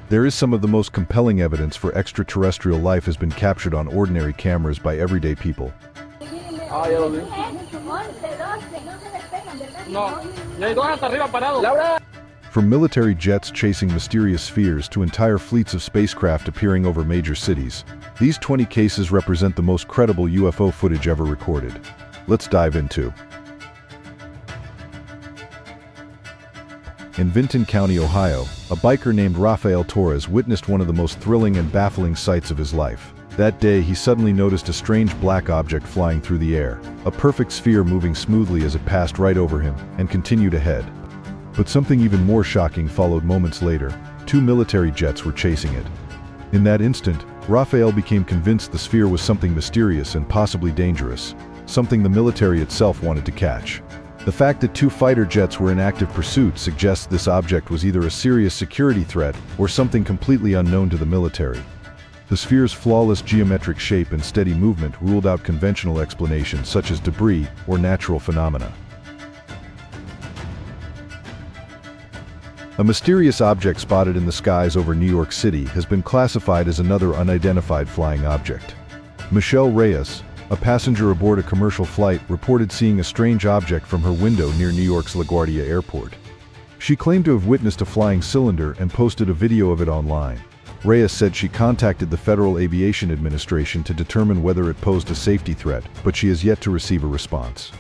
There is some of the most compelling evidence for extraterrestrial life has been captured on ordinary cameras by everyday people. Ah, ya lo vi. No, y hay dos hasta arriba parados. Laura! From military jets chasing mysterious spheres to entire fleets of spacecraft appearing over major cities, these 20 cases represent the most credible UFO footage ever recorded. Let's dive into. In Vinton County, Ohio, a biker named Rafael Torres witnessed one of the most thrilling and baffling sights of his life. That day, he suddenly noticed a strange black object flying through the air, a perfect sphere moving smoothly as it passed right over him and continued ahead. But something even more shocking followed moments later. 2 military jets were chasing it. In that instant, Rafael became convinced the sphere was something mysterious and possibly dangerous, something the military itself wanted to catch. The fact that 2 fighter jets were in active pursuit suggests this object was either a serious security threat or something completely unknown to the military. The sphere's flawless geometric shape and steady movement ruled out conventional explanations such as debris or natural phenomena. A mysterious object spotted in the skies over New York City has been classified as another unidentified flying object. Michelle Reyes, a passenger aboard a commercial flight, reported seeing a strange object from her window near New York's LaGuardia Airport. She claimed to have witnessed a flying cylinder and posted a video of it online. Reyes said she contacted the Federal Aviation Administration to determine whether it posed a safety threat, but she has yet to receive a response.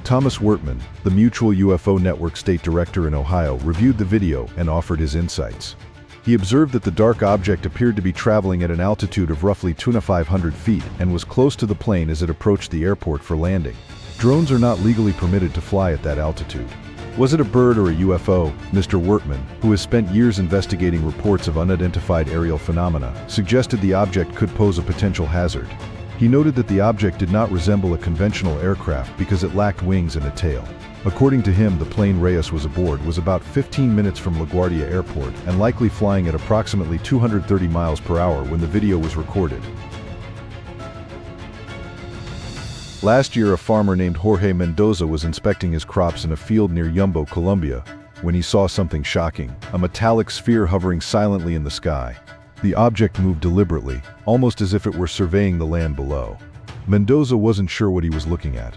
Thomas Wertman, the Mutual UFO Network state director in Ohio, reviewed the video and offered his insights. He observed that the dark object appeared to be traveling at an altitude of roughly 2,500 feet and was close to the plane as it approached the airport for landing. Drones are not legally permitted to fly at that altitude. Was it a bird or a UFO? Mr. Wertman, who has spent years investigating reports of unidentified aerial phenomena, suggested the object could pose a potential hazard. He noted that the object did not resemble a conventional aircraft because it lacked wings and a tail. According to him, the plane Reyes was aboard was about 15 minutes from LaGuardia Airport and likely flying at approximately 230 miles per hour when the video was recorded. Last year, a farmer named Jorge Mendoza was inspecting his crops in a field near Yumbo, Colombia, when he saw something shocking, a metallic sphere hovering silently in the sky. The object moved deliberately, almost as if it were surveying the land below. Mendoza wasn't sure what he was looking at.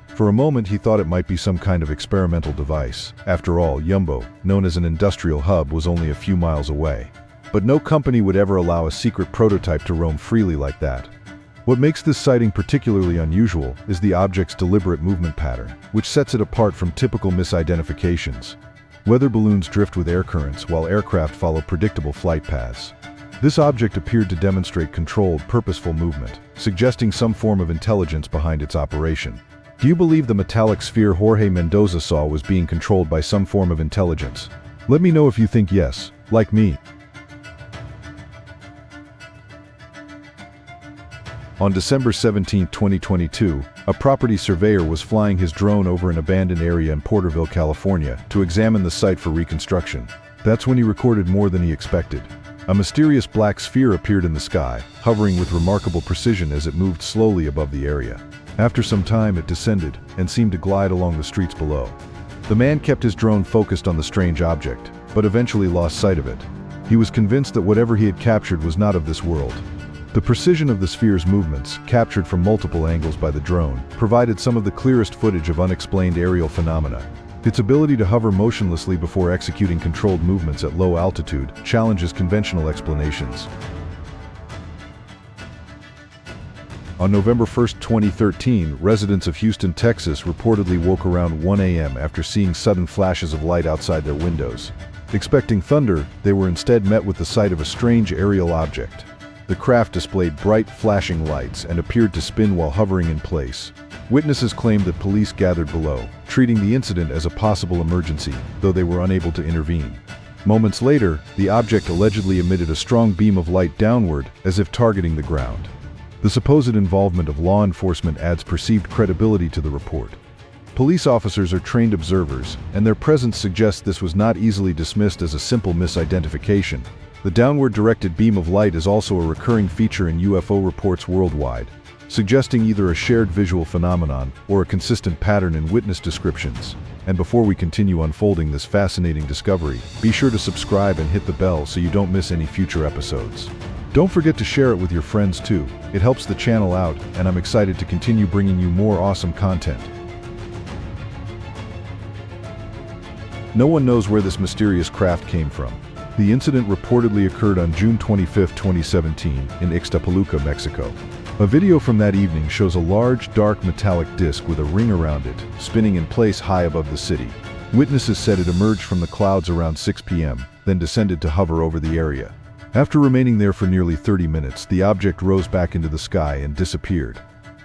For a moment, he thought it might be some kind of experimental device. After all, Yumbo, known as an industrial hub, was only a few miles away. But no company would ever allow a secret prototype to roam freely like that. What makes this sighting particularly unusual is the object's deliberate movement pattern, which sets it apart from typical misidentifications. Weather balloons drift with air currents while aircraft follow predictable flight paths. This object appeared to demonstrate controlled, purposeful movement, suggesting some form of intelligence behind its operation. Do you believe the metallic sphere Jorge Mendoza saw was being controlled by some form of intelligence? Let me know if you think yes, like me. On December 17, 2022, a property surveyor was flying his drone over an abandoned area in Porterville, California, to examine the site for reconstruction. That's when he recorded more than he expected. A mysterious black sphere appeared in the sky, hovering with remarkable precision as it moved slowly above the area. After some time, it descended and seemed to glide along the streets below. The man kept his drone focused on the strange object, but eventually lost sight of it. He was convinced that whatever he had captured was not of this world. The precision of the sphere's movements, captured from multiple angles by the drone, provided some of the clearest footage of unexplained aerial phenomena. Its ability to hover motionlessly before executing controlled movements at low altitude challenges conventional explanations. On November 1, 2013, residents of Houston, Texas reportedly woke around 1 a.m. after seeing sudden flashes of light outside their windows. Expecting thunder, they were instead met with the sight of a strange aerial object. The craft displayed bright, flashing lights and appeared to spin while hovering in place. Witnesses claimed that police gathered below, treating the incident as a possible emergency, though they were unable to intervene. Moments later, the object allegedly emitted a strong beam of light downward, as if targeting the ground. The supposed involvement of law enforcement adds perceived credibility to the report. Police officers are trained observers, and their presence suggests this was not easily dismissed as a simple misidentification. The downward directed beam of light is also a recurring feature in UFO reports worldwide. suggesting either a shared visual phenomenon or a consistent pattern in witness descriptions. And before we continue unfolding this fascinating discovery, be sure to subscribe and hit the bell so you don't miss any future episodes. Don't forget to share it with your friends too. It helps the channel out, and I'm excited to continue bringing you more awesome content. No one knows where this mysterious craft came from. The incident reportedly occurred on June 25, 2017, in Ixtapaluca, Mexico. A video from that evening shows a large, dark metallic disc with a ring around it, spinning in place high above the city. Witnesses said it emerged from the clouds around 6 p.m., then descended to hover over the area. After remaining there for nearly 30 minutes, the object rose back into the sky and disappeared.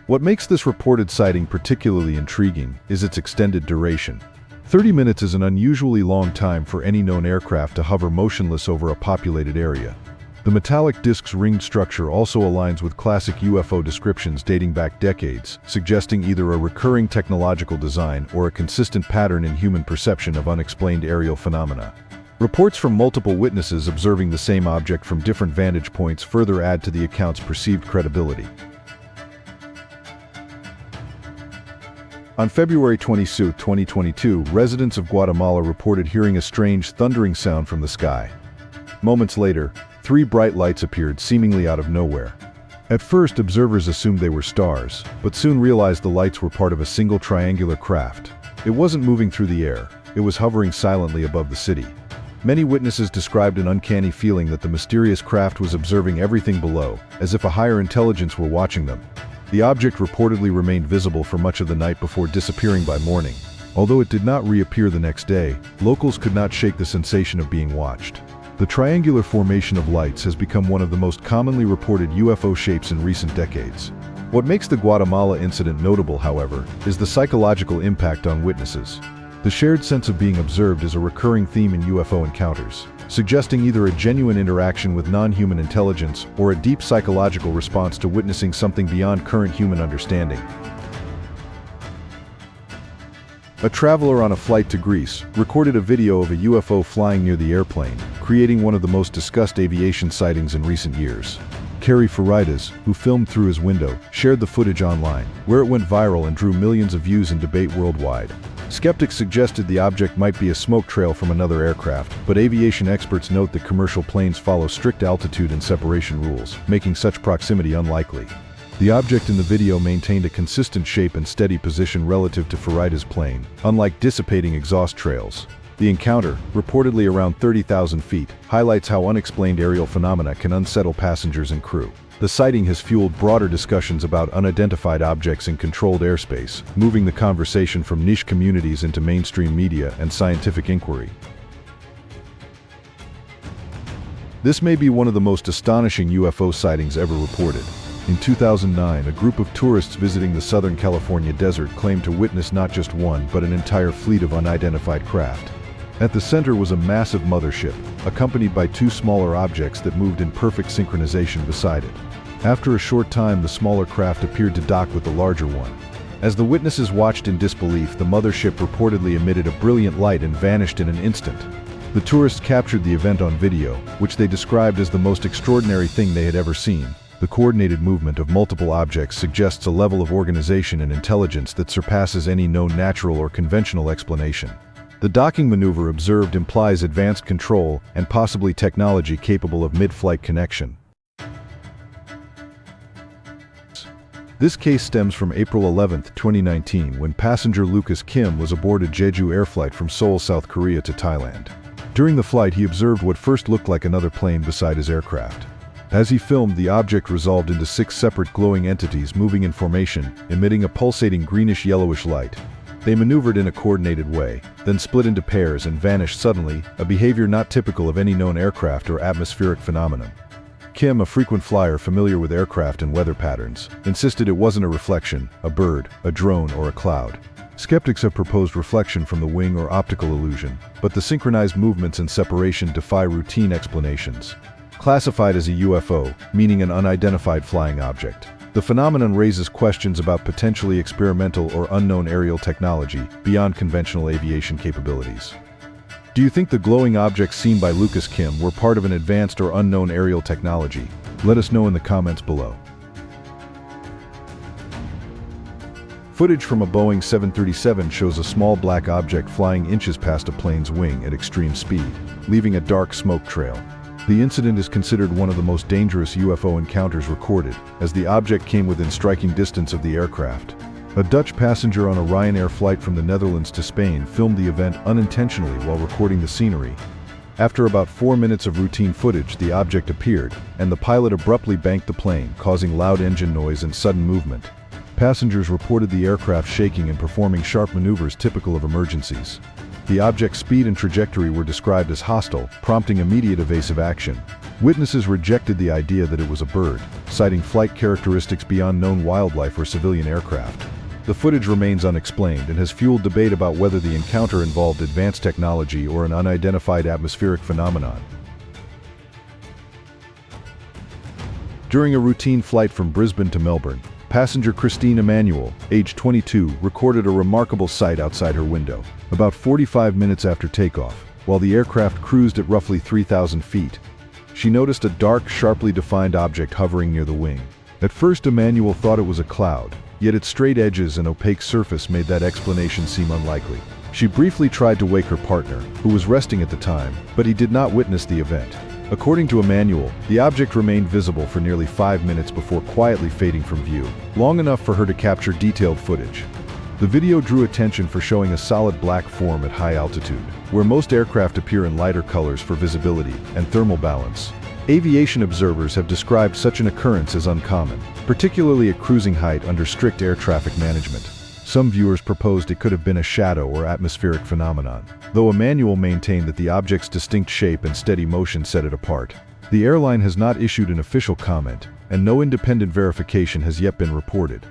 What makes this reported sighting particularly intriguing is its extended duration. 30 minutes is an unusually long time for any known aircraft to hover motionless over a populated area. The metallic disc's ringed structure also aligns with classic UFO descriptions dating back decades, suggesting either a recurring technological design or a consistent pattern in human perception of unexplained aerial phenomena. Reports from multiple witnesses observing the same object from different vantage points further add to the account's perceived credibility. On February 22, 2022, residents of Guatemala reported hearing a strange thundering sound from the sky. Moments later, 3 bright lights appeared seemingly out of nowhere. At first, observers assumed they were stars, but soon realized the lights were part of a single triangular craft. It wasn't moving through the air, it was hovering silently above the city. Many witnesses described an uncanny feeling that the mysterious craft was observing everything below, as if a higher intelligence were watching them. The object reportedly remained visible for much of the night before disappearing by morning. Although it did not reappear the next day, locals could not shake the sensation of being watched. The triangular formation of lights has become one of the most commonly reported UFO shapes in recent decades. What makes the Guatemala incident notable, however, is the psychological impact on witnesses. The shared sense of being observed is a recurring theme in UFO encounters, suggesting either a genuine interaction with non-human intelligence or a deep psychological response to witnessing something beyond current human understanding. A traveler on a flight to Greece recorded a video of a UFO flying near the airplane, creating one of the most discussed aviation sightings in recent years. Kerry Faridas, who filmed through his window, shared the footage online, where it went viral and drew millions of views and debate worldwide. Skeptics suggested the object might be a smoke trail from another aircraft, but aviation experts note that commercial planes follow strict altitude and separation rules, making such proximity unlikely. The object in the video maintained a consistent shape and steady position relative to Farida's plane, unlike dissipating exhaust trails. The encounter, reportedly around 30,000 feet, highlights how unexplained aerial phenomena can unsettle passengers and crew. The sighting has fueled broader discussions about unidentified objects in controlled airspace, moving the conversation from niche communities into mainstream media and scientific inquiry. This may be one of the most astonishing UFO sightings ever reported. In 2009, a group of tourists visiting the Southern California desert claimed to witness not just one, but an entire fleet of unidentified craft. At the center was a massive mothership, accompanied by 2 smaller objects that moved in perfect synchronization beside it. After a short time, the smaller craft appeared to dock with the larger one. As the witnesses watched in disbelief, the mothership reportedly emitted a brilliant light and vanished in an instant. The tourists captured the event on video, which they described as the most extraordinary thing they had ever seen. The coordinated movement of multiple objects suggests a level of organization and intelligence that surpasses any known natural or conventional explanation. The docking maneuver observed implies advanced control and possibly technology capable of mid-flight connection. This case stems from April 11, 2019, when passenger Lucas Kim was aboard a Jeju air flight from Seoul, South Korea to Thailand. During the flight, he observed what first looked like another plane beside his aircraft. As he filmed, the object resolved into 6 separate glowing entities moving in formation, emitting a pulsating greenish-yellowish light. They maneuvered in a coordinated way, then split into pairs and vanished suddenly, a behavior not typical of any known aircraft or atmospheric phenomenon. Kim, a frequent flyer familiar with aircraft and weather patterns, insisted it wasn't a reflection, a bird, a drone, or a cloud. Skeptics have proposed reflection from the wing or optical illusion, but the synchronized movements and separation defy routine explanations. Classified as a UFO, meaning an unidentified flying object, the phenomenon raises questions about potentially experimental or unknown aerial technology beyond conventional aviation capabilities. Do you think the glowing objects seen by Lucas Kim were part of an advanced or unknown aerial technology? Let us know in the comments below. Footage from a Boeing 737 shows a small black object flying inches past a plane's wing at extreme speed, leaving a dark smoke trail. The incident is considered one of the most dangerous UFO encounters recorded, as the object came within striking distance of the aircraft. A Dutch passenger on a Ryanair flight from the Netherlands to Spain filmed the event unintentionally while recording the scenery. After about 4 minutes of routine footage, the object appeared, and the pilot abruptly banked the plane, causing loud engine noise and sudden movement. Passengers reported the aircraft shaking and performing sharp maneuvers typical of emergencies. The object's speed and trajectory were described as hostile, prompting immediate evasive action. Witnesses rejected the idea that it was a bird, citing flight characteristics beyond known wildlife or civilian aircraft. The footage remains unexplained and has fueled debate about whether the encounter involved advanced technology or an unidentified atmospheric phenomenon. During a routine flight from Brisbane to Melbourne, passenger Christine Emanuel, age 22, recorded a remarkable sight outside her window. About 45 minutes after takeoff, while the aircraft cruised at roughly 3,000 feet, she noticed a dark, sharply defined object hovering near the wing. At first, Emanuel thought it was a cloud, yet its straight edges and opaque surface made that explanation seem unlikely. She briefly tried to wake her partner, who was resting at the time, but he did not witness the event. According to Emanuel, the object remained visible for nearly 5 minutes before quietly fading from view, long enough for her to capture detailed footage. The video drew attention for showing a solid black form at high altitude, where most aircraft appear in lighter colors for visibility and thermal balance. Aviation observers have described such an occurrence as uncommon, particularly at cruising height under strict air traffic management. Some viewers proposed it could have been a shadow or atmospheric phenomenon, though Emanuel maintained that the object's distinct shape and steady motion set it apart. The airline has not issued an official comment, and no independent verification has yet been reported.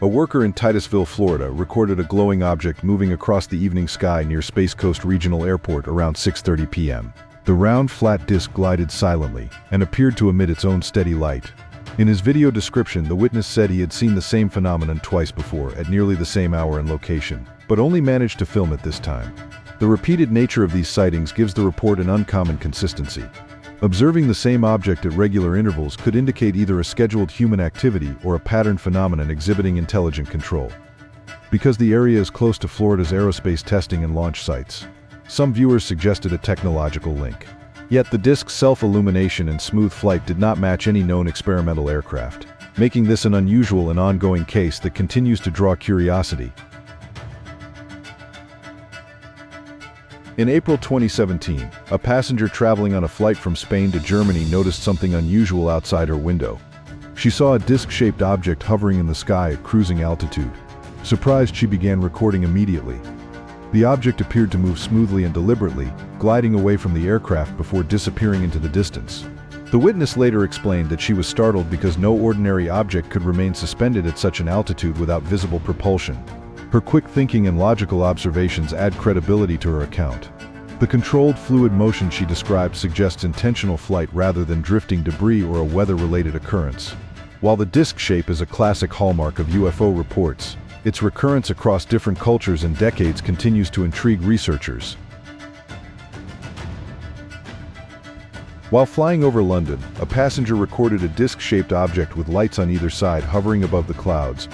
A worker in Titusville, Florida, recorded a glowing object moving across the evening sky near Space Coast Regional Airport around 6:30 p.m. The round, flat disk glided silently and appeared to emit its own steady light. In his video description, the witness said he had seen the same phenomenon twice before at nearly the same hour and location, but only managed to film it this time. The repeated nature of these sightings gives the report an uncommon consistency. Observing the same object at regular intervals could indicate either a scheduled human activity or a pattern phenomenon exhibiting intelligent control. Because the area is close to Florida's aerospace testing and launch sites, some viewers suggested a technological link. Yet the disk's self-illumination and smooth flight did not match any known experimental aircraft, making this an unusual and ongoing case that continues to draw curiosity. In April 2017, a passenger traveling on a flight from Spain to Germany noticed something unusual outside her window. She saw a disc-shaped object hovering in the sky at cruising altitude. Surprised, she began recording immediately. The object appeared to move smoothly and deliberately, gliding away from the aircraft before disappearing into the distance. The witness later explained that she was startled because no ordinary object could remain suspended at such an altitude without visible propulsion. Her quick thinking and logical observations add credibility to her account. The controlled fluid motion she described suggests intentional flight rather than drifting debris or a weather-related occurrence. While the disc shape is a classic hallmark of UFO reports, its recurrence across different cultures and decades continues to intrigue researchers. While flying over London, a passenger recorded a disc-shaped object with lights on either side hovering above the clouds,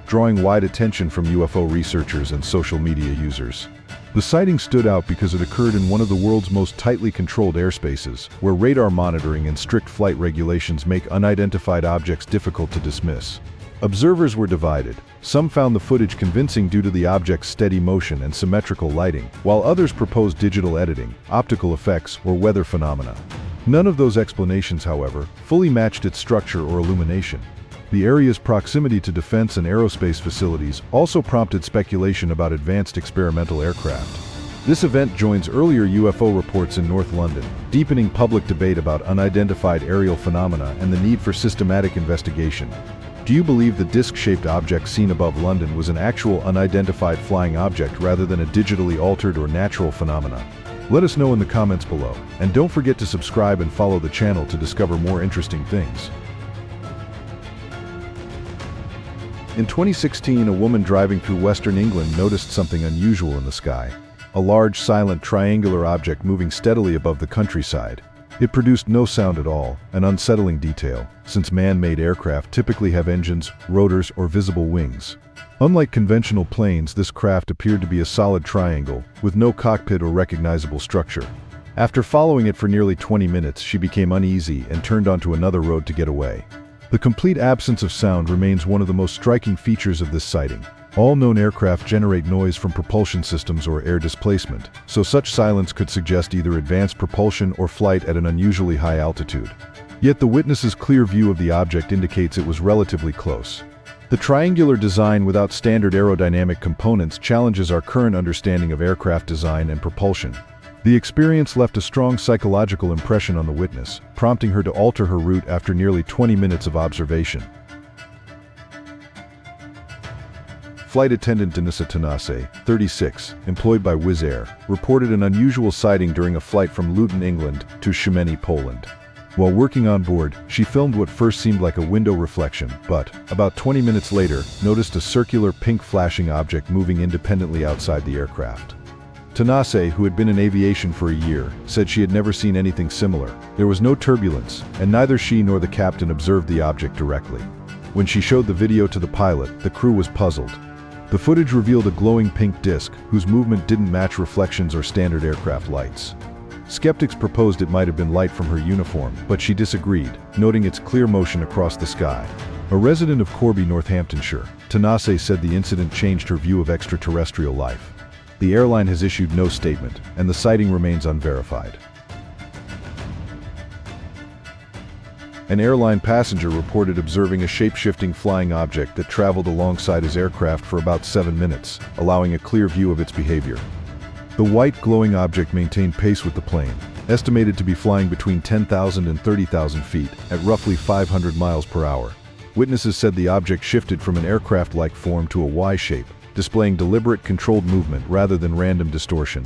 drawing wide attention from UFO researchers and social media users. The sighting stood out because it occurred in one of the world's most tightly controlled airspaces, where radar monitoring and strict flight regulations make unidentified objects difficult to dismiss. Observers were divided. Some found the footage convincing due to the object's steady motion and symmetrical lighting, while others proposed digital editing, optical effects, or weather phenomena. None of those explanations, however, fully matched its structure or illumination. The area's proximity to defense and aerospace facilities also prompted speculation about advanced experimental aircraft. This event joins earlier UFO reports in North London, deepening public debate about unidentified aerial phenomena and the need for systematic investigation. Do you believe the disc-shaped object seen above London was an actual unidentified flying object rather than a digitally altered or natural phenomenon? Let us know in the comments below, and don't forget to subscribe and follow the channel to discover more interesting things. In 2016, a woman driving through Western England noticed something unusual in the sky. A large, silent, triangular object moving steadily above the countryside. It produced no sound at all, an unsettling detail, since man-made aircraft typically have engines, rotors, or visible wings. Unlike conventional planes, this craft appeared to be a solid triangle, with no cockpit or recognizable structure. After following it for nearly 20 minutes, she became uneasy and turned onto another road to get away. The complete absence of sound remains one of the most striking features of this sighting. All known aircraft generate noise from propulsion systems or air displacement, so such silence could suggest either advanced propulsion or flight at an unusually high altitude. Yet the witness's clear view of the object indicates it was relatively close. The triangular design without standard aerodynamic components challenges our current understanding of aircraft design and propulsion. The experience left a strong psychological impression on the witness, prompting her to alter her route after nearly 20 minutes of observation. Flight attendant Denisa Tanase, 36, employed by Wizz Air, reported an unusual sighting during a flight from Luton, England, to Szymany, Poland. While working on board, she filmed what first seemed like a window reflection, but, about 20 minutes later, noticed a circular pink flashing object moving independently outside the aircraft. Tanase, who had been in aviation for a year, said she had never seen anything similar. There was no turbulence, and neither she nor the captain observed the object directly. When she showed the video to the pilot, the crew was puzzled. The footage revealed a glowing pink disc, whose movement didn't match reflections or standard aircraft lights. Skeptics proposed it might have been light from her uniform, but she disagreed, noting its clear motion across the sky. A resident of Corby, Northamptonshire, Tanase said the incident changed her view of extraterrestrial life. The airline has issued no statement, and the sighting remains unverified. An airline passenger reported observing a shape-shifting flying object that traveled alongside his aircraft for about 7 minutes, allowing a clear view of its behavior. The white glowing object maintained pace with the plane, estimated to be flying between 10,000 and 30,000 feet at roughly 500 miles per hour. Witnesses said the object shifted from an aircraft-like form to a Y shape, displaying deliberate, controlled movement rather than random distortion.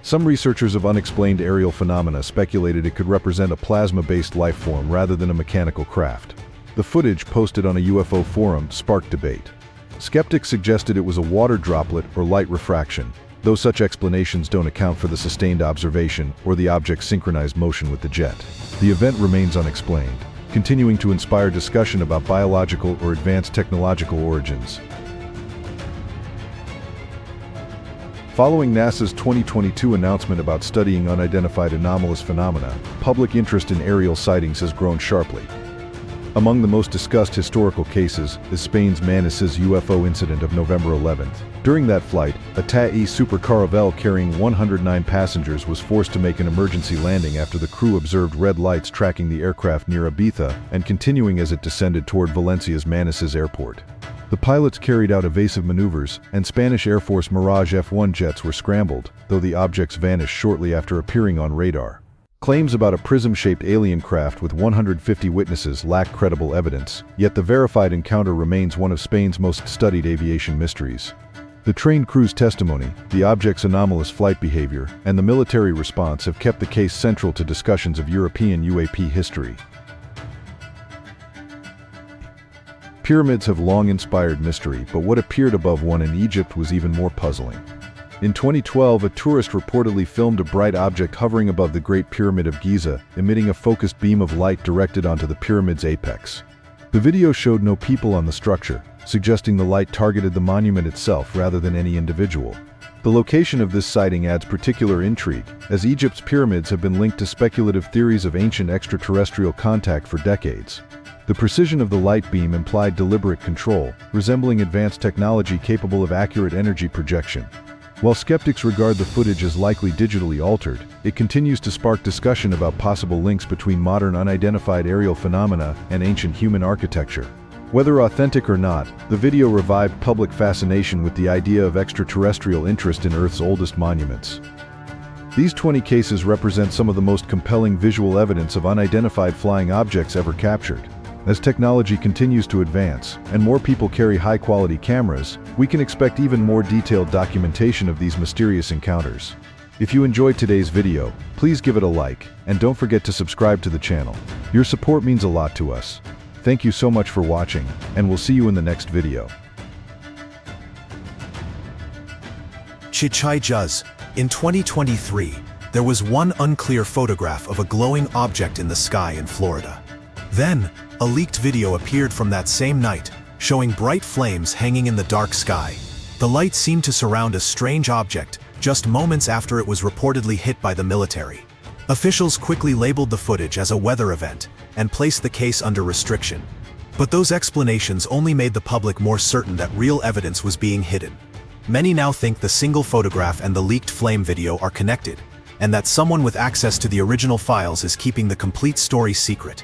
Some researchers of unexplained aerial phenomena speculated it could represent a plasma-based life form rather than a mechanical craft. The footage posted on a UFO forum sparked debate. Skeptics suggested it was a water droplet or light refraction, though such explanations don't account for the sustained observation or the object's synchronized motion with the jet. The event remains unexplained, continuing to inspire discussion about biological or advanced technological origins. Following NASA's 2022 announcement about studying unidentified anomalous phenomena, public interest in aerial sightings has grown sharply. Among the most discussed historical cases is Spain's Manises UFO incident of November 11th. During that flight, a TAE Super Caravelle carrying 109 passengers was forced to make an emergency landing after the crew observed red lights tracking the aircraft near Ibiza and continuing as it descended toward Valencia's Manises airport. The pilots carried out evasive maneuvers, and Spanish Air Force Mirage F-1 jets were scrambled, though the objects vanished shortly after appearing on radar. Claims about a prism-shaped alien craft with 150 witnesses lack credible evidence, yet the verified encounter remains one of Spain's most studied aviation mysteries. The trained crew's testimony, the object's anomalous flight behavior, and the military response have kept the case central to discussions of European UAP history. Pyramids have long inspired mystery, but what appeared above one in Egypt was even more puzzling. In 2012, a tourist reportedly filmed a bright object hovering above the Great Pyramid of Giza, emitting a focused beam of light directed onto the pyramid's apex. The video showed no people on the structure, suggesting the light targeted the monument itself rather than any individual. The location of this sighting adds particular intrigue, as Egypt's pyramids have been linked to speculative theories of ancient extraterrestrial contact for decades. The precision of the light beam implied deliberate control, resembling advanced technology capable of accurate energy projection. While skeptics regard the footage as likely digitally altered, it continues to spark discussion about possible links between modern unidentified aerial phenomena and ancient human architecture. Whether authentic or not, the video revived public fascination with the idea of extraterrestrial interest in Earth's oldest monuments. These 20 cases represent some of the most compelling visual evidence of unidentified flying objects ever captured. As technology continues to advance, and more people carry high-quality cameras, we can expect even more detailed documentation of these mysterious encounters. If you enjoyed today's video, please give it a like, and don't forget to subscribe to the channel. Your support means a lot to us. Thank you so much for watching, and we'll see you in the next video. Chichai Juz. In 2023, there was one unclear photograph of a glowing object in the sky in Florida. Then, a leaked video appeared from that same night, showing bright flames hanging in the dark sky. The light seemed to surround a strange object just moments after it was reportedly hit by the military. Officials quickly labeled the footage as a weather event and placed the case under restriction. But those explanations only made the public more certain that real evidence was being hidden. Many now think the single photograph and the leaked flame video are connected, and that someone with access to the original files is keeping the complete story secret.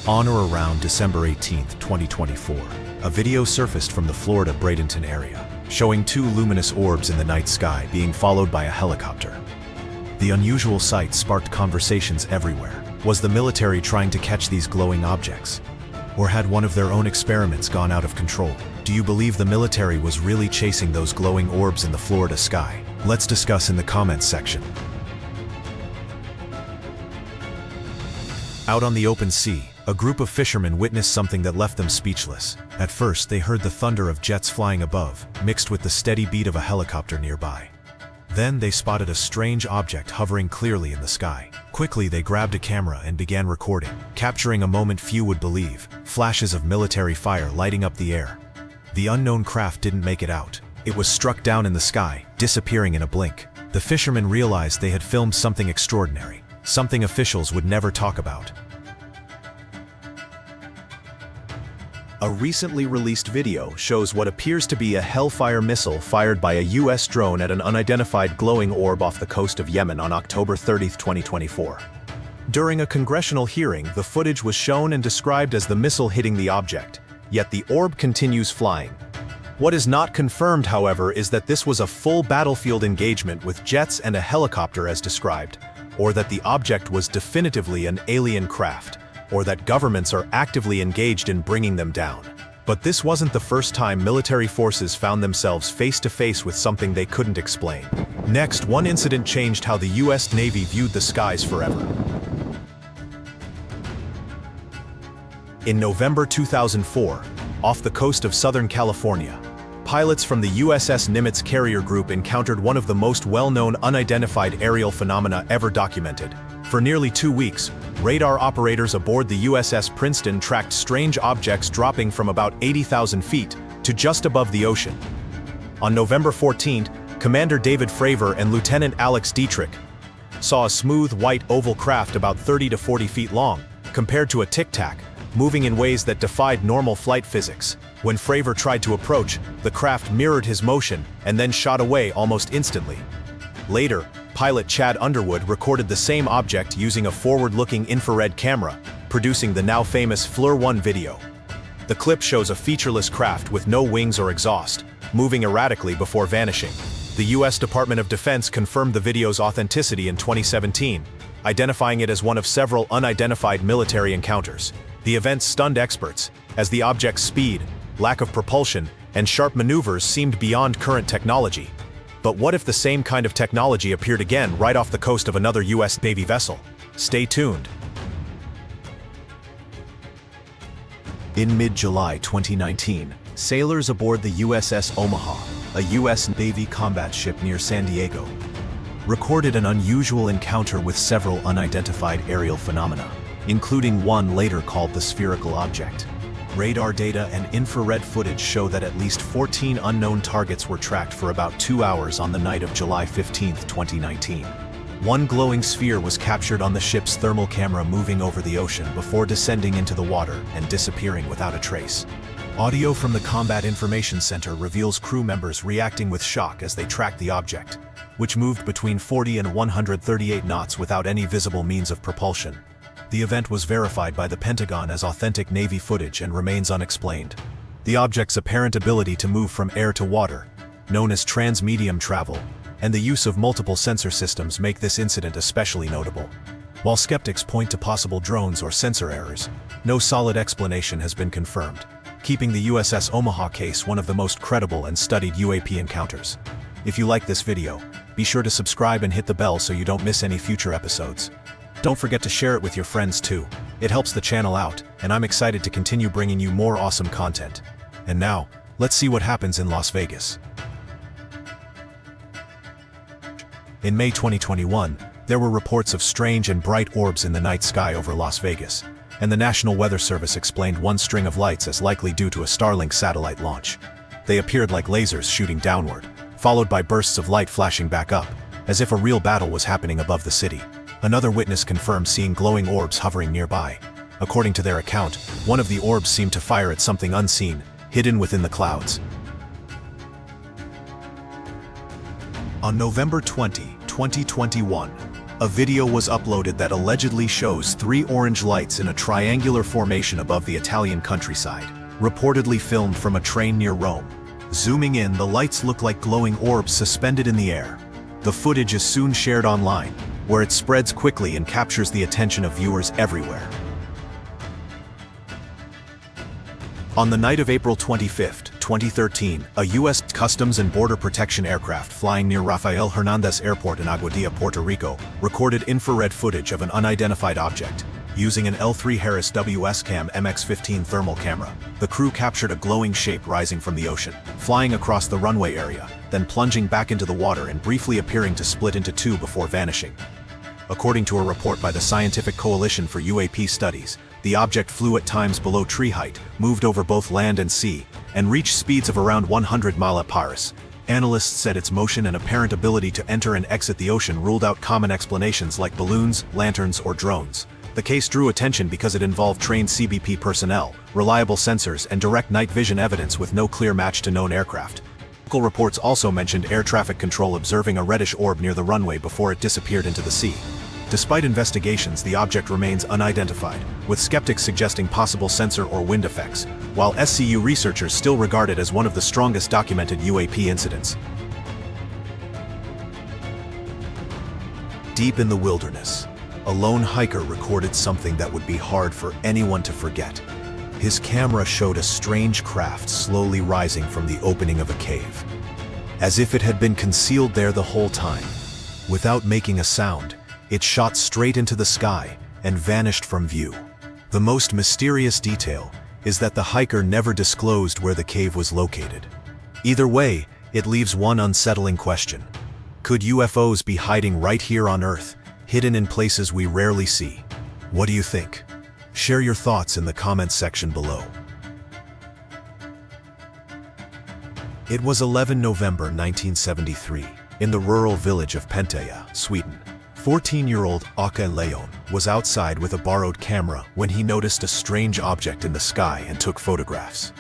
On or around December 18, 2024, a video surfaced from the Florida Bradenton area, showing two luminous orbs in the night sky being followed by a helicopter. The unusual sight sparked conversations everywhere. Was the military trying to catch these glowing objects? Or had one of their own experiments gone out of control? Do you believe the military was really chasing those glowing orbs in the Florida sky? Let's discuss in the comments section. Out on the open sea, a group of fishermen witnessed something that left them speechless. At first, they heard the thunder of jets flying above, mixed with the steady beat of a helicopter nearby. Then they spotted a strange object hovering clearly in the sky. Quickly, they grabbed a camera and began recording, capturing a moment few would believe, flashes of military fire lighting up the air. The unknown craft didn't make it out. It was struck down in the sky, disappearing in a blink. The fishermen realized they had filmed something extraordinary, something officials would never talk about. A recently released video shows what appears to be a Hellfire missile fired by a U.S. drone at an unidentified glowing orb off the coast of Yemen on October 30, 2024. During a congressional hearing, the footage was shown and described as the missile hitting the object, yet the orb continues flying. What is not confirmed, however, is that this was a full battlefield engagement with jets and a helicopter as described, or that the object was definitively an alien craft, or that governments are actively engaged in bringing them down. But this wasn't the first time military forces found themselves face-to-face with something they couldn't explain. Next, one incident changed how the U.S. Navy viewed the skies forever. In November 2004, off the coast of Southern California, pilots from the USS Nimitz carrier group encountered one of the most well-known unidentified aerial phenomena ever documented. For nearly 2 weeks, radar operators aboard the USS Princeton tracked strange objects dropping from about 80,000 feet to just above the ocean. On November 14, Commander David Fravor and Lieutenant Alex Dietrich saw a smooth white oval craft about 30 to 40 feet long, compared to a tic-tac, moving in ways that defied normal flight physics. When Fravor tried to approach, the craft mirrored his motion and then shot away almost instantly. Later, pilot Chad Underwood recorded the same object using a forward-looking infrared camera, producing the now famous FLIR 1 video. The clip shows a featureless craft with no wings or exhaust, moving erratically before vanishing. The U.S. Department of Defense confirmed the video's authenticity in 2017, identifying it as one of several unidentified military encounters. The event stunned experts, as the object's speed, lack of propulsion, and sharp maneuvers seemed beyond current technology. But what if the same kind of technology appeared again right off the coast of another U.S. Navy vessel? Stay tuned. In mid-July 2019, sailors aboard the USS Omaha, a U.S. Navy combat ship near San Diego, recorded an unusual encounter with several unidentified aerial phenomena, including one later called the spherical object. Radar data and infrared footage show that at least 14 unknown targets were tracked for about 2 hours on the night of July 15, 2019. One glowing sphere was captured on the ship's thermal camera moving over the ocean before descending into the water and disappearing without a trace. Audio from the Combat Information Center reveals crew members reacting with shock as they tracked the object, which moved between 40 and 138 knots without any visible means of propulsion. The event was verified by the Pentagon as authentic Navy footage and remains unexplained. The object's apparent ability to move from air to water, known as transmedium travel, and the use of multiple sensor systems make this incident especially notable. While skeptics point to possible drones or sensor errors, no solid explanation has been confirmed, keeping the USS Omaha case one of the most credible and studied UAP encounters. If you like this video, be sure to subscribe and hit the bell so you don't miss any future episodes. Don't forget to share it with your friends too. It helps the channel out, and I'm excited to continue bringing you more awesome content. And now, let's see what happens in Las Vegas. In May 2021, there were reports of strange and bright orbs in the night sky over Las Vegas, and the National Weather Service explained one string of lights as likely due to a Starlink satellite launch. They appeared like lasers shooting downward, followed by bursts of light flashing back up, as if a real battle was happening above the city. Another witness confirmed seeing glowing orbs hovering nearby. According to their account, one of the orbs seemed to fire at something unseen, hidden within the clouds. On November 20, 2021, a video was uploaded that allegedly shows 3 orange lights in a triangular formation above the Italian countryside, reportedly filmed from a train near Rome. Zooming in, the lights look like glowing orbs suspended in the air. The footage is soon shared online, where it spreads quickly and captures the attention of viewers everywhere. On the night of April 25, 2013, a U.S. Customs and Border Protection aircraft flying near Rafael Hernandez Airport in Aguadilla, Puerto Rico, recorded infrared footage of an unidentified object. Using an L3 Harris WS-CAM MX-15 thermal camera, the crew captured a glowing shape rising from the ocean, flying across the runway area, then plunging back into the water and briefly appearing to split into 2 before vanishing. According to a report by the Scientific Coalition for UAP Studies, the object flew at times below tree height, moved over both land and sea, and reached speeds of around 100 mph. Analysts said its motion and apparent ability to enter and exit the ocean ruled out common explanations like balloons, lanterns, or drones. The case drew attention because it involved trained CBP personnel, reliable sensors, and direct night vision evidence with no clear match to known aircraft. Local reports also mentioned air traffic control observing a reddish orb near the runway before it disappeared into the sea. Despite investigations, the object remains unidentified, with skeptics suggesting possible sensor or wind effects, while SCU researchers still regard it as one of the strongest documented UAP incidents. Deep in the wilderness, a lone hiker recorded something that would be hard for anyone to forget. His camera showed a strange craft slowly rising from the opening of a cave, as if it had been concealed there the whole time. Without making a sound, it shot straight into the sky and vanished from view. The most mysterious detail is that the hiker never disclosed where the cave was located. Either way, it leaves one unsettling question. Could UFOs be hiding right here on Earth, hidden in places we rarely see? What do you think? Share your thoughts in the comments section below. It was 11 November 1973, in the rural village of Penteja, Sweden. 14-year-old Åke Leon was outside with a borrowed camera when he noticed a strange object in the sky and took photographs.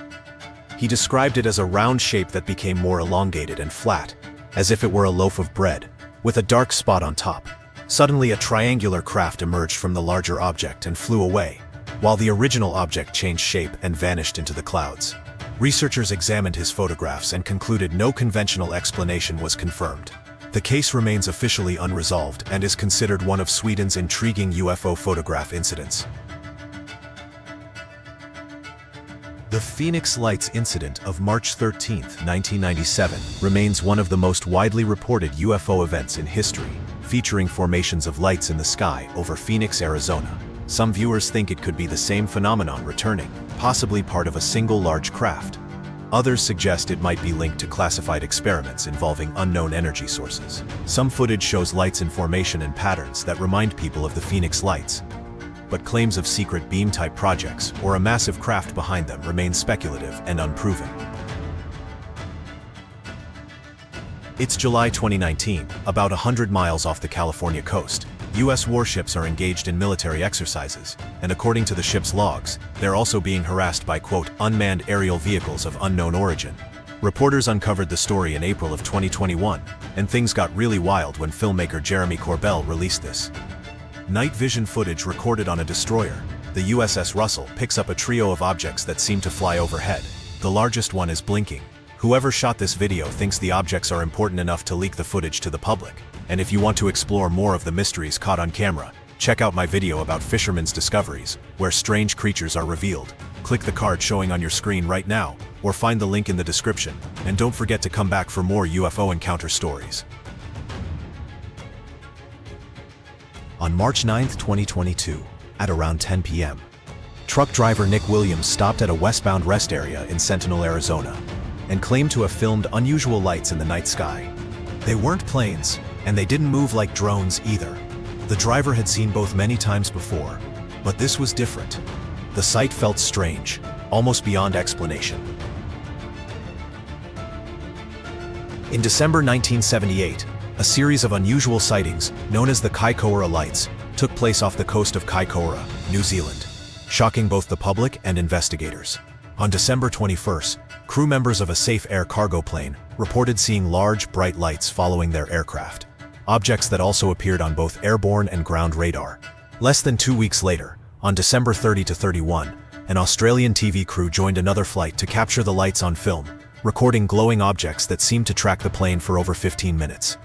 He described it as a round shape that became more elongated and flat, as if it were a loaf of bread, with a dark spot on top. Suddenly, a triangular craft emerged from the larger object and flew away, while the original object changed shape and vanished into the clouds. Researchers examined his photographs and concluded no conventional explanation was confirmed. The case remains officially unresolved and is considered one of Sweden's intriguing UFO photograph incidents. The Phoenix Lights incident of March 13, 1997, remains one of the most widely reported UFO events in history, featuring formations of lights in the sky over Phoenix, Arizona. Some viewers think it could be the same phenomenon returning, possibly part of a single large craft. Others suggest it might be linked to classified experiments involving unknown energy sources. Some footage shows lights in formation and patterns that remind people of the Phoenix Lights, but claims of secret beam-type projects or a massive craft behind them remain speculative and unproven. It's July 2019, about 100 miles off the California coast. U.S. warships are engaged in military exercises, and according to the ship's logs, they're also being harassed by, quote, unmanned aerial vehicles of unknown origin. Reporters uncovered the story in April of 2021, and things got really wild when filmmaker Jeremy Corbell released this. Night vision footage recorded on a destroyer, the USS Russell, picks up a trio of objects that seem to fly overhead. The largest one is blinking. Whoever shot this video thinks the objects are important enough to leak the footage to the public. And if you want to explore more of the mysteries caught on camera, check out my video about fishermen's discoveries, where strange creatures are revealed. Click the card showing on your screen right now, or find the link in the description, and don't forget to come back for more UFO encounter stories. On March 9, 2022, at around 10 p.m., truck driver Nick Williams stopped at a westbound rest area in Sentinel, Arizona, and claimed to have filmed unusual lights in the night sky. They weren't planes, And they didn't move like drones either. The driver had seen both many times before, but this was different. The sight felt strange, almost beyond explanation. In December 1978, a series of unusual sightings, known as the Kaikoura Lights, took place off the coast of Kaikoura, New Zealand, shocking both the public and investigators. On December 21st, crew members of a Safe Air cargo plane reported seeing large, bright lights following their aircraft, objects that also appeared on both airborne and ground radar. Less than 2 weeks later, on December 30-31, an Australian TV crew joined another flight to capture the lights on film, recording glowing objects that seemed to track the plane for over 15 minutes.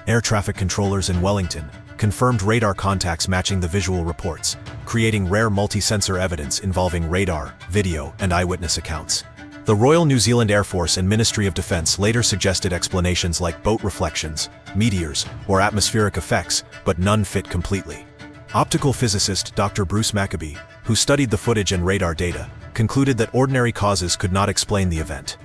Air traffic controllers in Wellington confirmed radar contacts matching the visual reports, creating rare multi-sensor evidence involving radar, video, and eyewitness accounts. The Royal New Zealand Air Force and Ministry of Defence later suggested explanations like boat reflections, meteors, or atmospheric effects, but none fit completely. Optical physicist Dr. Bruce Maccabee, who studied the footage and radar data, concluded that ordinary causes could not explain the event.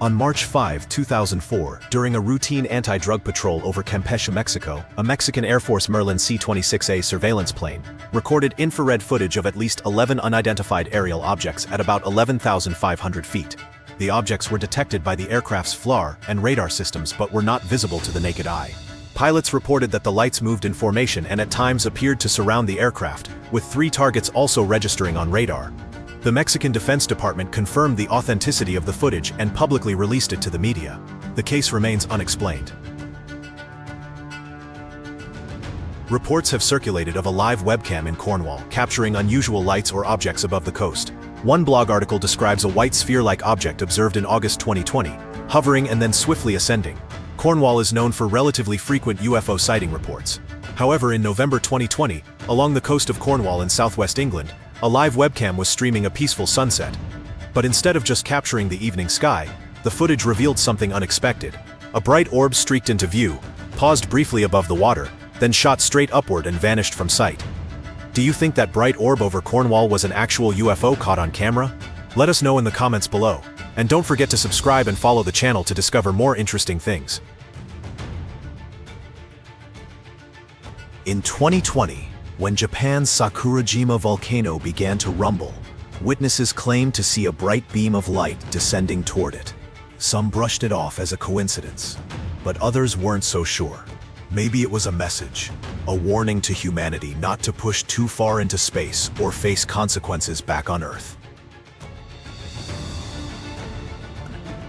On March 5, 2004, during a routine anti-drug patrol over Campeche, Mexico, a Mexican Air Force Merlin C-26A surveillance plane recorded infrared footage of at least 11 unidentified aerial objects at about 11,500 feet. The objects were detected by the aircraft's FLAR and radar systems but were not visible to the naked eye. Pilots reported that the lights moved in formation and at times appeared to surround the aircraft, with 3 targets also registering on radar. The Mexican Defense Department confirmed the authenticity of the footage and publicly released it to the media. The case remains unexplained. Reports have circulated of a live webcam in Cornwall capturing unusual lights or objects above the coast. One blog article describes a white sphere-like object observed in August 2020, hovering and then swiftly ascending. Cornwall is known for relatively frequent UFO sighting reports. However, in November 2020, along the coast of Cornwall in southwest England, a live webcam was streaming a peaceful sunset. But instead of just capturing the evening sky, the footage revealed something unexpected. A bright orb streaked into view, paused briefly above the water, then shot straight upward and vanished from sight. Do you think that bright orb over Cornwall was an actual UFO caught on camera? Let us know in the comments below. And don't forget to subscribe and follow the channel to discover more interesting things. In 2020, when Japan's Sakurajima volcano began to rumble, witnesses claimed to see a bright beam of light descending toward it. Some brushed it off as a coincidence, but others weren't so sure. Maybe it was a message, a warning to humanity not to push too far into space or face consequences back on Earth.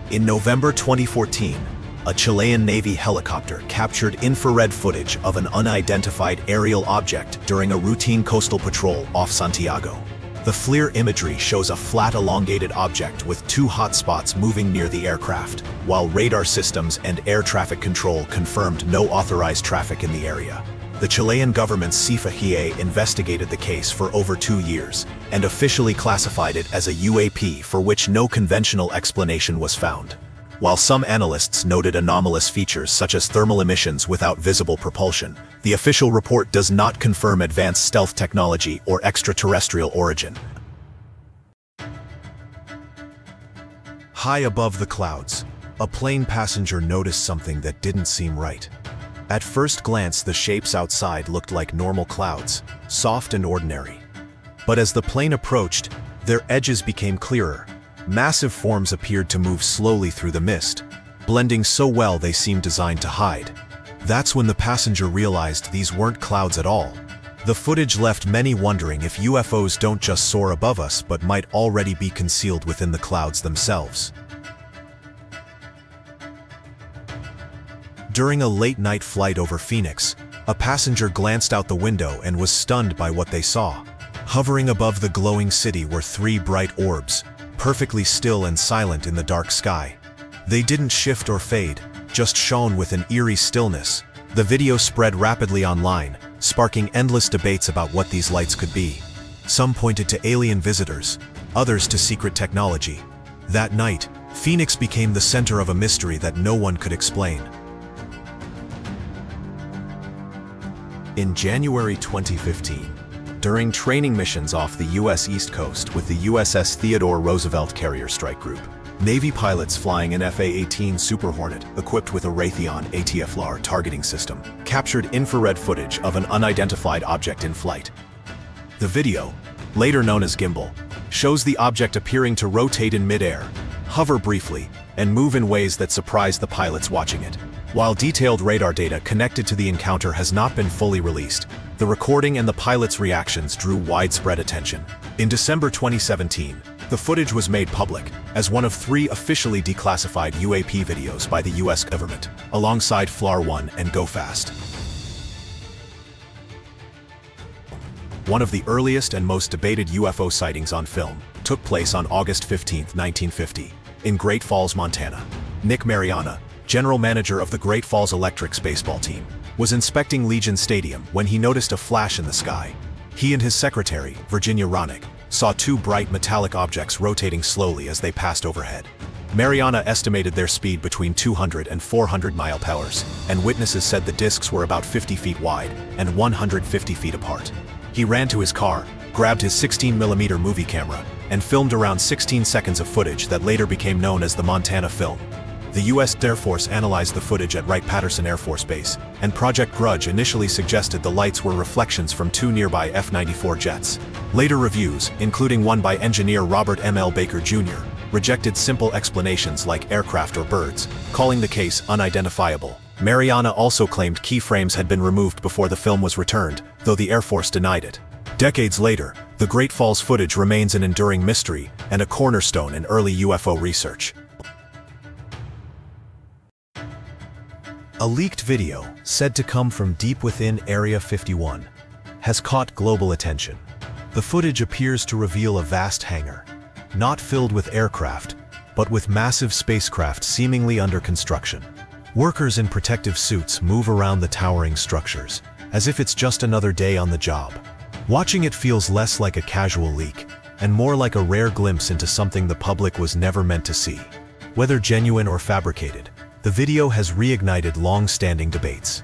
In November 2014, a Chilean Navy helicopter captured infrared footage of an unidentified aerial object during a routine coastal patrol off Santiago. The FLIR imagery shows a flat elongated object with 2 hot spots moving near the aircraft, while radar systems and air traffic control confirmed no authorized traffic in the area. The Chilean government's CFAGIE investigated the case for over 2 years and officially classified it as a UAP for which no conventional explanation was found. While some analysts noted anomalous features such as thermal emissions without visible propulsion, the official report does not confirm advanced stealth technology or extraterrestrial origin. High above the clouds, a plane passenger noticed something that didn't seem right. At first glance, the shapes outside looked like normal clouds, soft and ordinary. But as the plane approached, their edges became clearer. Massive forms appeared to move slowly through the mist, blending so well they seemed designed to hide. That's when the passenger realized these weren't clouds at all. The footage left many wondering if UFOs don't just soar above us but might already be concealed within the clouds themselves. During a late-night flight over Phoenix, a passenger glanced out the window and was stunned by what they saw. Hovering above the glowing city were 3 bright orbs, perfectly still and silent in the dark sky. They didn't shift or fade, just shone with an eerie stillness. The video spread rapidly online, sparking endless debates about what these lights could be. Some pointed to alien visitors, others to secret technology. That night, Phoenix became the center of a mystery that no one could explain. In January 2015, during training missions off the U.S. East Coast with the USS Theodore Roosevelt Carrier Strike Group, Navy pilots flying an FA-18 Super Hornet, equipped with a Raytheon ATFLR targeting system, captured infrared footage of an unidentified object in flight. The video, later known as gimbal, shows the object appearing to rotate in midair, hover briefly, and move in ways that surprise the pilots watching it. While detailed radar data connected to the encounter has not been fully released, the recording and the pilots' reactions drew widespread attention. In December 2017, the footage was made public as one of 3 officially declassified UAP videos by the US government, alongside FLAR 1 and Go Fast. One of the earliest and most debated UFO sightings on film took place on August 15, 1950, in Great Falls, Montana. Nick Mariana, general manager of the Great Falls Electrics baseball team, was inspecting Legion Stadium when he noticed a flash in the sky. He and his secretary, Virginia Ronick, saw 2 bright metallic objects rotating slowly as they passed overhead. Mariana estimated their speed between 200 and 400 mph, and witnesses said the discs were about 50 feet wide and 150 feet apart. He ran to his car, grabbed his 16mm movie camera, and filmed around 16 seconds of footage that later became known as the Montana Film. The U.S. Air Force analyzed the footage at Wright-Patterson Air Force Base, and Project Grudge initially suggested the lights were reflections from 2 nearby F-94 jets. Later reviews, including one by engineer Robert M. L. Baker Jr., rejected simple explanations like aircraft or birds, calling the case unidentifiable. Mariana also claimed keyframes had been removed before the film was returned, though the Air Force denied it. Decades later, the Great Falls footage remains an enduring mystery and a cornerstone in early UFO research. A leaked video, said to come from deep within Area 51, has caught global attention. The footage appears to reveal a vast hangar, not filled with aircraft, but with massive spacecraft seemingly under construction. Workers in protective suits move around the towering structures, as if it's just another day on the job. Watching it feels less like a casual leak, and more like a rare glimpse into something the public was never meant to see. Whether genuine or fabricated, the video has reignited long-standing debates.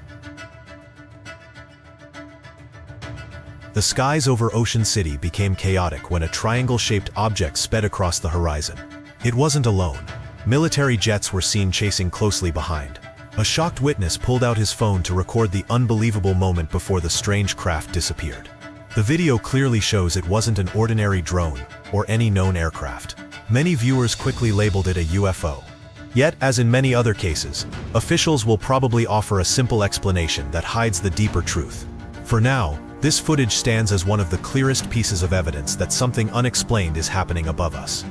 The skies over Ocean City became chaotic when a triangle-shaped object sped across the horizon. It wasn't alone. Military jets were seen chasing closely behind. A shocked witness pulled out his phone to record the unbelievable moment before the strange craft disappeared. The video clearly shows it wasn't an ordinary drone or any known aircraft. Many viewers quickly labeled it a UFO. Yet, as in many other cases, officials will probably offer a simple explanation that hides the deeper truth. For now, this footage stands as one of the clearest pieces of evidence that something unexplained is happening above us.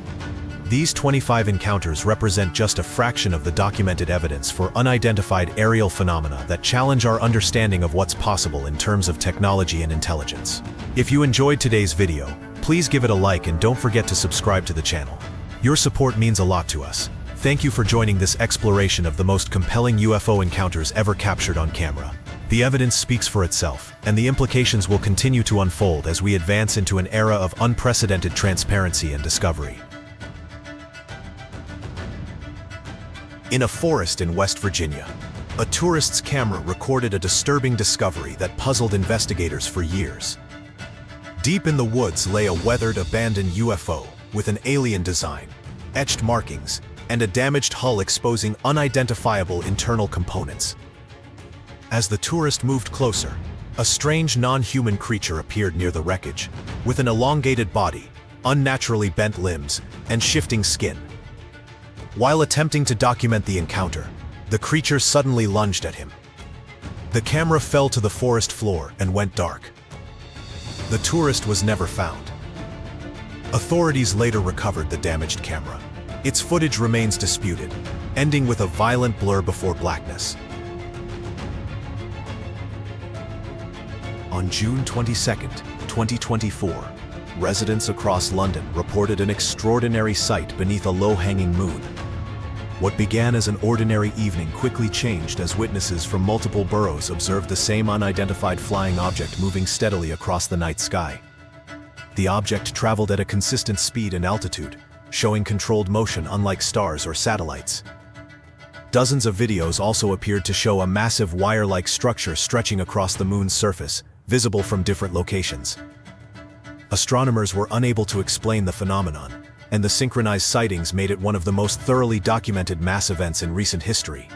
These 25 encounters represent just a fraction of the documented evidence for unidentified aerial phenomena that challenge our understanding of what's possible in terms of technology and intelligence. If you enjoyed today's video, please give it a like and don't forget to subscribe to the channel. Your support means a lot to us. Thank you for joining this exploration of the most compelling UFO encounters ever captured on camera. The evidence speaks for itself, and the implications will continue to unfold as we advance into an era of unprecedented transparency and discovery. In a forest in West Virginia, a tourist's camera recorded a disturbing discovery that puzzled investigators for years. Deep in the woods lay a weathered, abandoned UFO with an alien design, etched markings, and a damaged hull exposing unidentifiable internal components. As the tourist moved closer, a strange non-human creature appeared near the wreckage, with an elongated body, unnaturally bent limbs, and shifting skin. While attempting to document the encounter, the creature suddenly lunged at him. The camera fell to the forest floor and went dark. The tourist was never found. Authorities later recovered the damaged camera. Its footage remains disputed, ending with a violent blur before blackness. On June 22, 2024, residents across London reported an extraordinary sight beneath a low-hanging moon. What began as an ordinary evening quickly changed as witnesses from multiple boroughs observed the same unidentified flying object moving steadily across the night sky. The object traveled at a consistent speed and altitude, showing controlled motion unlike stars or satellites. Dozens of videos also appeared to show a massive wire-like structure stretching across the moon's surface, visible from different locations. Astronomers were unable to explain the phenomenon, and the synchronized sightings made it one of the most thoroughly documented mass events in recent history.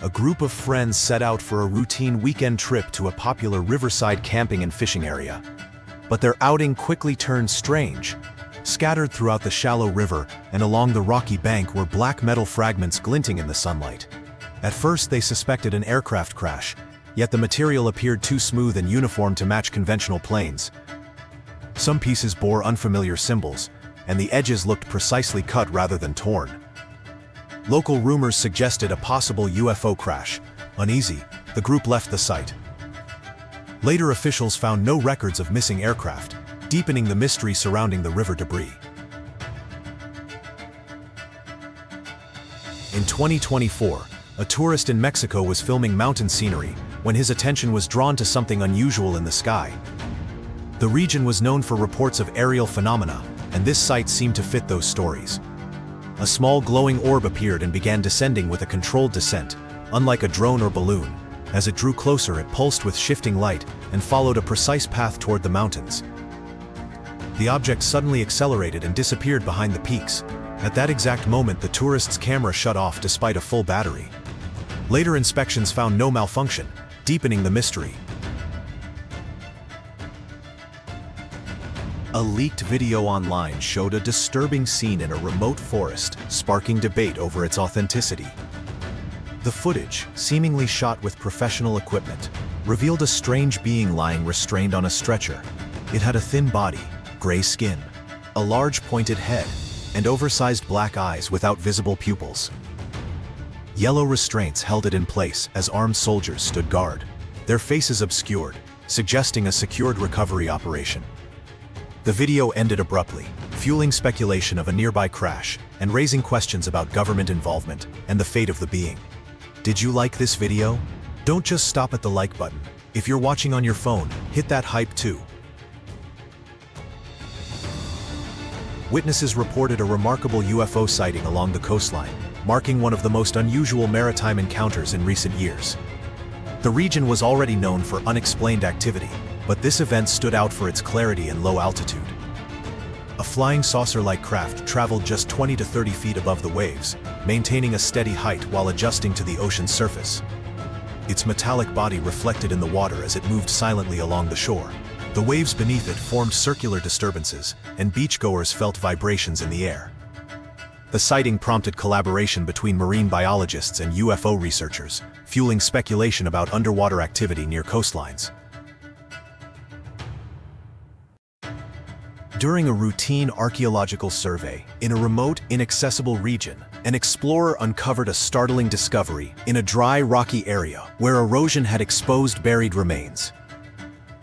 A group of friends set out for a routine weekend trip to a popular riverside camping and fishing area. But their outing quickly turned strange. Scattered throughout the shallow river and along the rocky bank were black metal fragments glinting in the sunlight. At first they suspected an aircraft crash, yet the material appeared too smooth and uniform to match conventional planes. Some pieces bore unfamiliar symbols, and the edges looked precisely cut rather than torn. Local rumors suggested a possible UFO crash. Uneasy, the group left the site. Later officials found no records of missing aircraft, deepening the mystery surrounding the river debris. In 2024, a tourist in Mexico was filming mountain scenery when his attention was drawn to something unusual in the sky. The region was known for reports of aerial phenomena, and this site seemed to fit those stories. A small glowing orb appeared and began descending with a controlled descent, unlike a drone or balloon. As it drew closer, it pulsed with shifting light and followed a precise path toward the mountains. The object suddenly accelerated and disappeared behind the peaks. At that exact moment, the tourist's camera shut off despite a full battery. Later inspections found no malfunction, deepening the mystery. A leaked video online showed a disturbing scene in a remote forest, sparking debate over its authenticity. The footage, seemingly shot with professional equipment, revealed a strange being lying restrained on a stretcher. It had a thin body, gray skin, a large pointed head, and oversized black eyes without visible pupils. Yellow restraints held it in place as armed soldiers stood guard, their faces obscured, suggesting a secured recovery operation. The video ended abruptly, fueling speculation of a nearby crash and raising questions about government involvement and the fate of the being. Did you like this video? Don't just stop at the like button. If you're watching on your phone, hit that hype too. Witnesses reported a remarkable UFO sighting along the coastline, marking one of the most unusual maritime encounters in recent years. The region was already known for unexplained activity, but this event stood out for its clarity and low altitude. A flying saucer-like craft traveled just 20 to 30 feet above the waves, maintaining a steady height while adjusting to the ocean's surface. Its metallic body reflected in the water as it moved silently along the shore. The waves beneath it formed circular disturbances, and beachgoers felt vibrations in the air. The sighting prompted collaboration between marine biologists and UFO researchers, fueling speculation about underwater activity near coastlines. During a routine archaeological survey in a remote, inaccessible region, an explorer uncovered a startling discovery in a dry, rocky area where erosion had exposed buried remains.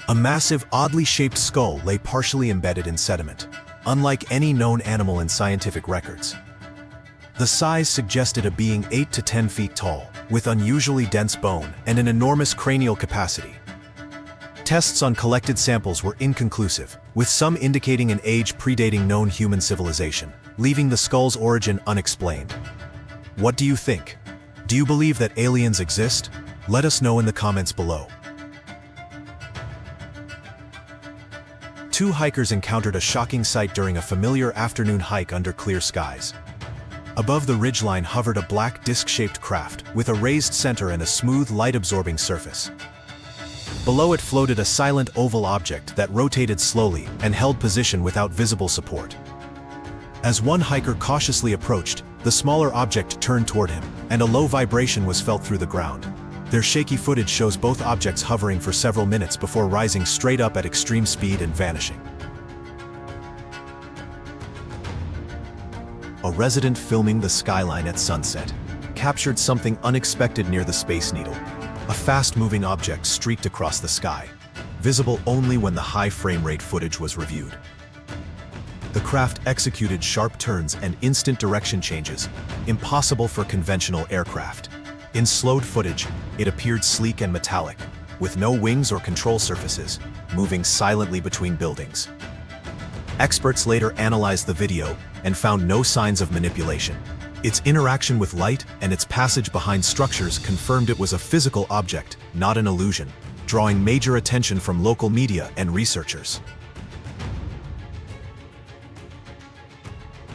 A massive, oddly shaped skull lay partially embedded in sediment, unlike any known animal in scientific records. The size suggested a being 8 to 10 feet tall, with unusually dense bone and an enormous cranial capacity. Tests on collected samples were inconclusive, with some indicating an age predating known human civilization, leaving the skull's origin unexplained. What do you think? Do you believe that aliens exist? Let us know in the comments below. Two hikers encountered a shocking sight during a familiar afternoon hike under clear skies. Above the ridgeline hovered a black disc-shaped craft with a raised center and a smooth, light-absorbing surface. Below it floated a silent oval object that rotated slowly and held position without visible support. As one hiker cautiously approached, the smaller object turned toward him, and a low vibration was felt through the ground. Their shaky footage shows both objects hovering for several minutes before rising straight up at extreme speed and vanishing. A resident filming the skyline at sunset captured something unexpected near the Space Needle. A fast-moving object streaked across the sky, visible only when the high frame rate footage was reviewed. The craft executed sharp turns and instant direction changes, impossible for conventional aircraft. In slowed footage, it appeared sleek and metallic, with no wings or control surfaces, moving silently between buildings. Experts later analyzed the video and found no signs of manipulation. Its interaction with light and its passage behind structures confirmed it was a physical object, not an illusion, drawing major attention from local media and researchers.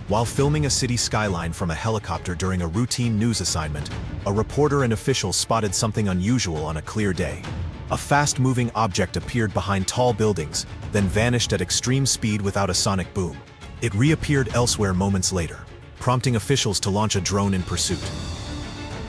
While filming a city skyline from a helicopter during a routine news assignment, a reporter and officials spotted something unusual on a clear day. A fast-moving object appeared behind tall buildings, then vanished at extreme speed without a sonic boom. It reappeared elsewhere moments later, prompting officials to launch a drone in pursuit.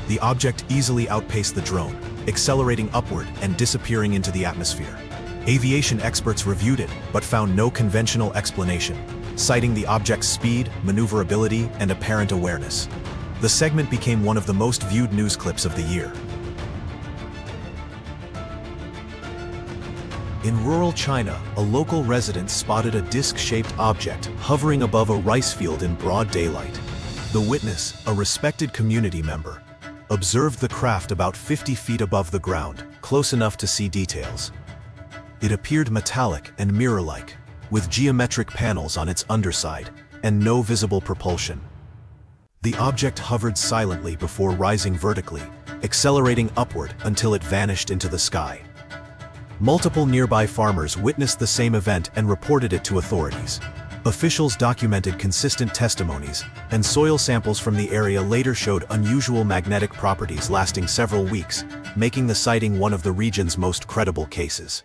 The object easily outpaced the drone, accelerating upward and disappearing into the atmosphere. Aviation experts reviewed it, but found no conventional explanation, citing the object's speed, maneuverability, and apparent awareness. The segment became one of the most viewed news clips of the year. In rural China, a local resident spotted a disc-shaped object hovering above a rice field in broad daylight. The witness, a respected community member, observed the craft about 50 feet above the ground, close enough to see details. It appeared metallic and mirror-like, with geometric panels on its underside and no visible propulsion. The object hovered silently before rising vertically, accelerating upward until it vanished into the sky. Multiple nearby farmers witnessed the same event and reported it to authorities. Officials documented consistent testimonies, and soil samples from the area later showed unusual magnetic properties lasting several weeks, making the sighting one of the region's most credible cases.